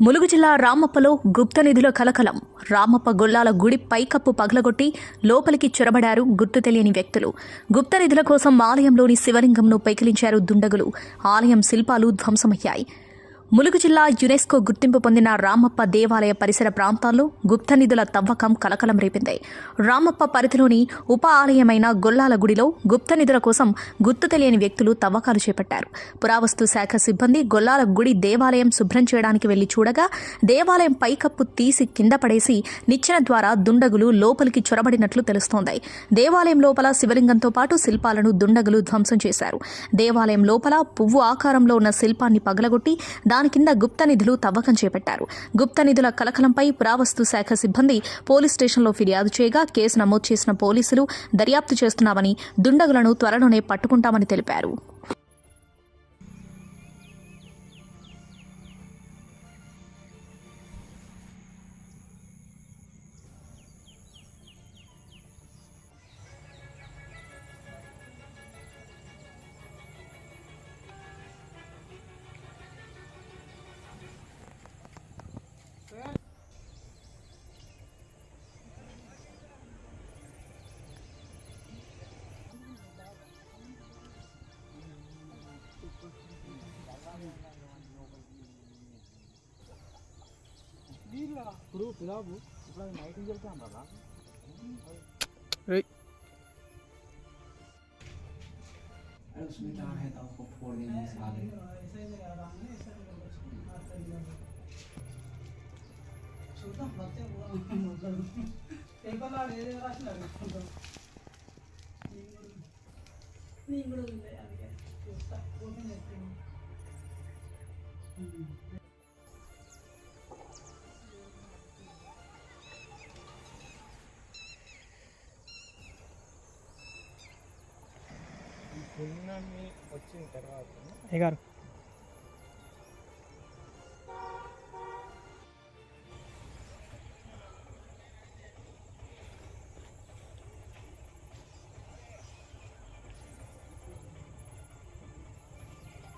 ములుగు జిల్లా రామప్పలో గుప్త నిధుల కలకలం. రామప్ప గొల్లాల గుడి పైకప్పు పగలగొట్టి లోపలికి చొరబడారు గుర్తు తెలియని వ్యక్తులు. గుప్త నిధుల కోసం ఆలయంలోని శివలింగంను పెకిలించారు దుండగులు. ఆలయం శిల్పాలు ధ్వంసమయ్యాయి. ములుగు జిల్లా యునెస్కో గుర్తింపు పొందిన రామప్ప దేవాలయ పరిసర ప్రాంతాల్లో గుప్త నిధుల తవ్వకం కలకలం రేపింది. రామప్ప పరిధిలోని ఉప ఆలయమైన గొల్లాల గుడిలో గుప్త నిధుల కోసం గుర్తు తెలియని వ్యక్తులు తవ్వకాలు చేపట్టారు. పురావస్తు శాఖ సిబ్బంది గొల్లాల గుడి దేవాలయం శుభ్రం చేయడానికి వెళ్లి చూడగా దేవాలయం పైకప్పు తీసి కింద పడేసి నిచ్చెన ద్వారా దుండగులు లోపలికి చొరబడినట్లు తెలుస్తోంది. దేవాలయం లోపల శివలింగంతో పాటు శిల్పాలను దుండగులు ధ్వంసం చేశారు. దేవాలయం లోపల పువ్వు ఆకారంలో ఉన్న శిల్పాన్ని పగలగొట్టి దాని కింద గుప్త నిధులు తవ్వకం చేపట్టారు. గుప్త నిధుల కలకలంపై పురావస్తు శాఖ సిబ్బంది పోలీస్ స్టేషన్లో ఫిర్యాదు చేయగా కేసు నమోదు చేసిన పోలీసులు దర్యాప్తు చేస్తున్నామని, దుండగులను త్వరలోనే పట్టుకుంటామని తెలిపారు. ఇప్పుడు పిలాపు ఇప్పుడు అది నైట్ వెళ్తాం కదా उसमें क्या है था उसको फोड़ देने साले చూద్దాం వచ్చే పేపర్లో ఏదో రాసినారు నేను కూడా ఉంది అందుకే చూస్తా ఓపెన్ చేస్తాను. వచ్చిన తర్వాత